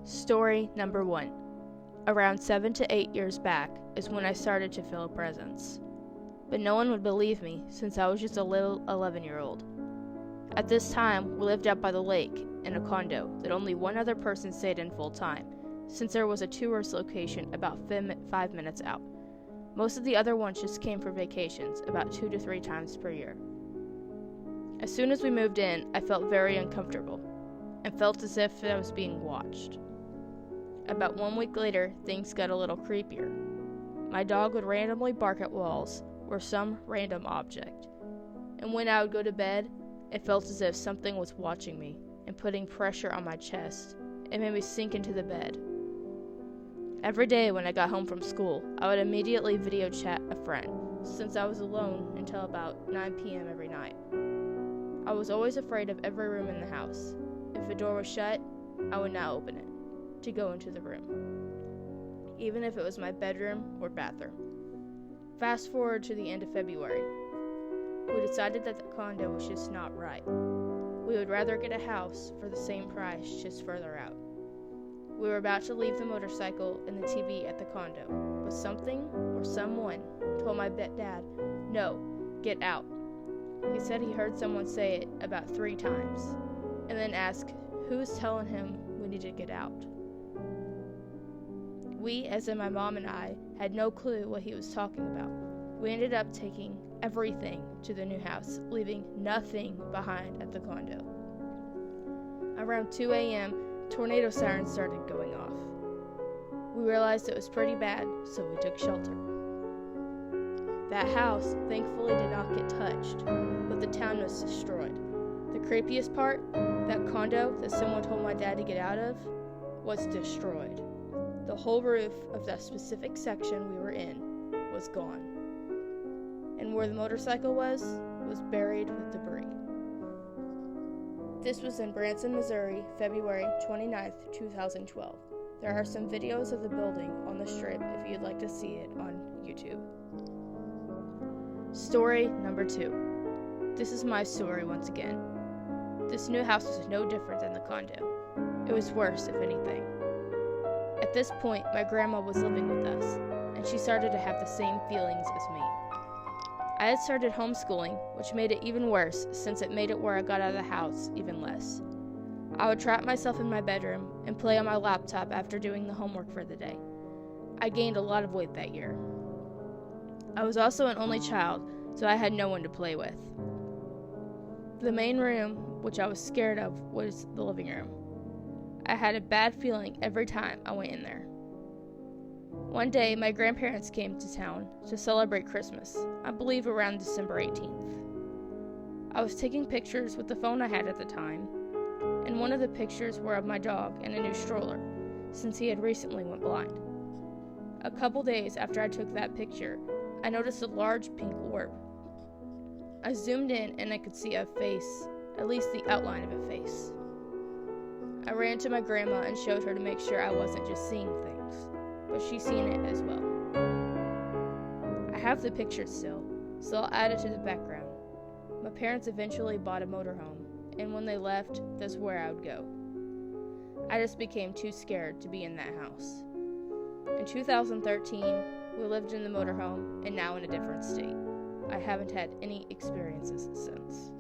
Story number 1. Around 7 to 8 years back is when I started to feel a presence. But no one would believe me since I was just a little 11-year-old. At this time, we lived out by the lake in a condo that only one other person stayed in full time, since there was a tourist location about 5 minutes out. Most of the other ones just came for vacations about 2 to 3 times per year. As soon as we moved in, I felt very uncomfortable and felt as if I was being watched. About 1 week later, things got a little creepier. My dog would randomly bark at walls or some random object, and when I would go to bed, it felt as if something was watching me and putting pressure on my chest. It made me sink into the bed. Every day when I got home from school, I would immediately video chat a friend, since I was alone until about 9 p.m. every night. I was always afraid of every room in the house. If a door was shut, I would not open it to go into the room, even if it was my bedroom or bathroom. Fast forward to the end of February. We decided that the condo was just not right. We would rather get a house for the same price just further out. We were about to leave the motorcycle and the TV at the condo, but something or someone told my dad, "No, get out." He said he heard someone say it about 3 times, and then asked who's telling him we need to get out. We, as in my mom and I, had no clue what he was talking about. We ended up taking everything to the new house, leaving nothing behind at the condo. Around 2 a.m., tornado sirens started going off. We realized it was pretty bad, so we took shelter. That house thankfully did not get touched, but the town was destroyed. The creepiest part, that condo that someone told my dad to get out of, was destroyed. The whole roof of that specific section we were in was gone. And where the motorcycle was buried with debris. This was in Branson, Missouri, February 29th, 2012. There are some videos of the building on the strip if you'd like to see it on YouTube. Story number 2. This is my story once again. This new house was no different than the condo. It was worse, if anything. At this point, my grandma was living with us, and she started to have the same feelings as me. I had started homeschooling, which made it even worse since it made it where I got out of the house even less. I would trap myself in my bedroom and play on my laptop after doing the homework for the day. I gained a lot of weight that year. I was also an only child, so I had no one to play with. The main room, which I was scared of, was the living room. I had a bad feeling every time I went in there. One day, my grandparents came to town to celebrate Christmas, I believe around December 18th. I was taking pictures with the phone I had at the time, and one of the pictures were of my dog in a new stroller, since he had recently went blind. A couple days after I took that picture, I noticed a large pink orb. I zoomed in and I could see a face, at least the outline of a face. I ran to my grandma and showed her to make sure I wasn't just seeing things, but she's seen it as well. I have the picture still, so I'll add it to the background. My parents eventually bought a motorhome, and when they left, that's where I would go. I just became too scared to be in that house. In 2013, we lived in the motorhome, and now in a different state. I haven't had any experiences since.